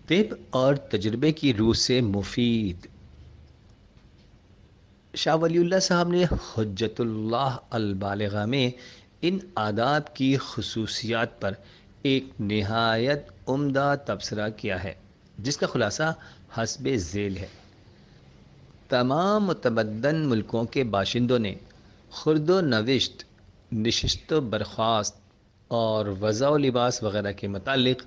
طب اور تجربے کی روح سے مفید۔ شاہ ولی اللہ صاحب نے حجت اللہ البالغہ میں ان آداب کی خصوصیات پر ایک نہایت عمدہ تبصرہ کیا ہے، جس کا خلاصہ حسب ذیل ہے۔ تمام متمدن ملکوں کے باشندوں نے خرد و نوشت، نشست و برخاست اور وضع و لباس وغیرہ کے متعلق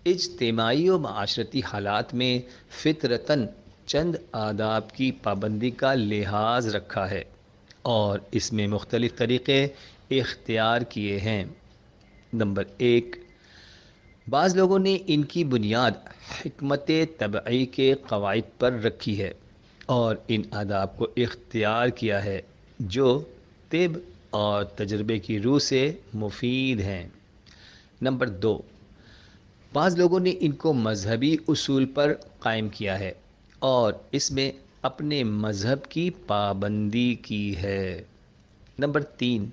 اجتماعی و معاشرتی حالات میں فطرتاً چند آداب کی پابندی کا لحاظ رکھا ہے اور اس میں مختلف طریقے اختیار کیے ہیں۔ نمبر 1، بعض لوگوں نے ان کی بنیاد حکمت طبعی کے قواعد پر رکھی ہے اور ان آداب کو اختیار کیا ہے جو طب اور تجربے کی روح سے مفید ہیں۔ نمبر 2، بعض لوگوں نے ان کو مذہبی اصول پر قائم کیا ہے اور اس میں اپنے مذہب کی پابندی کی ہے۔ نمبر 3،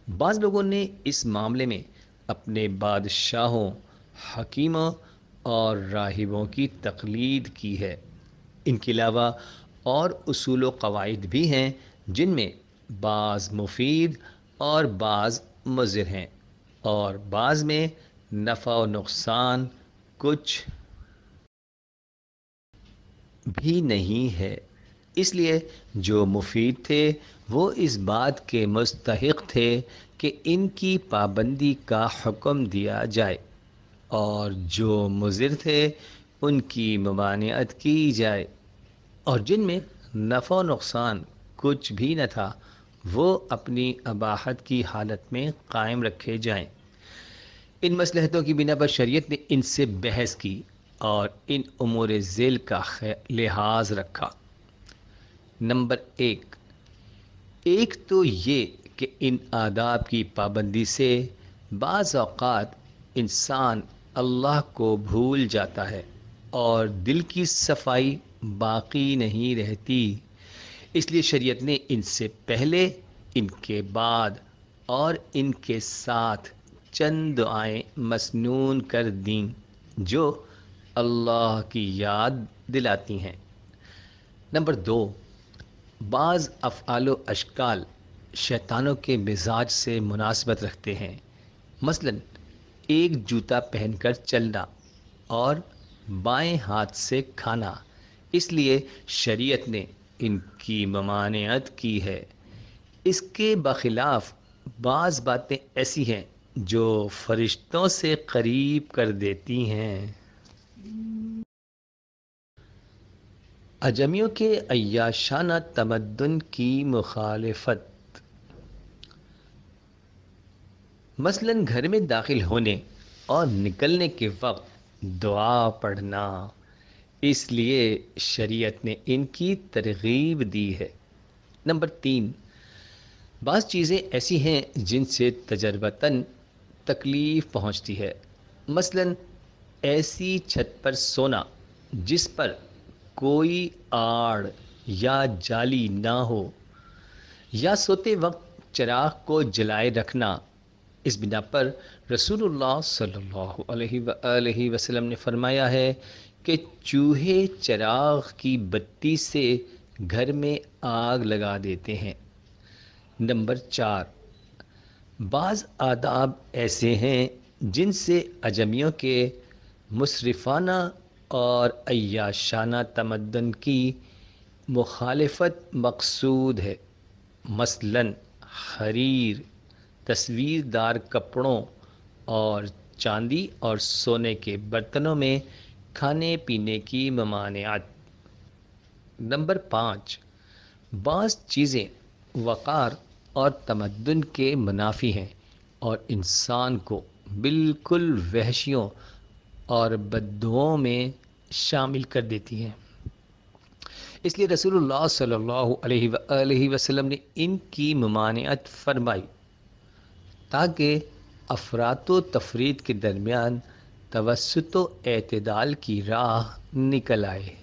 بعض لوگوں نے اس معاملے میں اپنے بادشاہوں، حکیموں اور راہبوں کی تقلید کی ہے۔ ان کے علاوہ اور اصول و قواعد بھی ہیں جن میں بعض مفید اور بعض مضر ہیں، اور بعض میں نفع و نقصان کچھ بھی نہیں ہے۔ اس لیے جو مفید تھے وہ اس بات کے مستحق تھے کہ ان کی پابندی کا حکم دیا جائے، اور جو مضر تھے ان کی ممانعت کی جائے، اور جن میں نفع و نقصان کچھ بھی نہ تھا وہ اپنی اباحت کی حالت میں قائم رکھے جائیں۔ ان مصلحتوں کی بنا پر شریعت نے ان سے بحث کی اور ان امور ذیل کا لحاظ رکھا۔ نمبر 1، ایک تو یہ کہ ان آداب کی پابندی سے بعض اوقات انسان اللہ کو بھول جاتا ہے اور دل کی صفائی باقی نہیں رہتی، اس لیے شریعت نے ان سے پہلے، ان کے بعد اور ان کے ساتھ چند دعائیں مسنون کر دیں جو اللہ کی یاد دلاتی ہیں۔ نمبر 2، بعض افعال و اشکال شیطانوں کے مزاج سے مناسبت رکھتے ہیں، مثلا ایک جوتا پہن کر چلنا اور بائیں ہاتھ سے کھانا، اس لیے شریعت نے ان کی ممانعت کی ہے۔ اس کے بخلاف بعض باتیں ایسی ہیں جو فرشتوں سے قریب کر دیتی ہیں۔ اجمیوں کے عیاشانہ تمدن کی مخالفت، مثلا گھر میں داخل ہونے اور نکلنے کے وقت دعا پڑھنا، اس لیے شریعت نے ان کی ترغیب دی ہے۔ نمبر 3، بعض چیزیں ایسی ہیں جن سے تجربتاً تکلیف پہنچتی ہے، مثلا ایسی چھت پر سونا جس پر کوئی آڑ یا جالی نہ ہو، یا سوتے وقت چراغ کو جلائے رکھنا۔ اس بنا پر رسول اللہ صلی اللہ علیہ وآلہ وسلم نے فرمایا ہے کہ چوہے چراغ کی بتی سے گھر میں آگ لگا دیتے ہیں۔ نمبر 4، بعض آداب ایسے ہیں جن سے اجمیوں کے مسرفانہ اور عیاشانہ تمدن کی مخالفت مقصود ہے، مثلا حریر، تصویردار کپڑوں اور چاندی اور سونے کے برتنوں میں کھانے پینے کی ممانعت۔ نمبر 5، بعض چیزیں وقار اور تمدن کے منافی ہیں اور انسان کو بالکل وحشیوں اور بددعاؤں میں شامل کر دیتی ہیں، اس لیے رسول اللہ صلی اللہ علیہ وآلہ وسلم نے ان کی ممانعت فرمائی تاکہ افراط و تفریط کے درمیان توسط و اعتدال کی راہ نکل آئے۔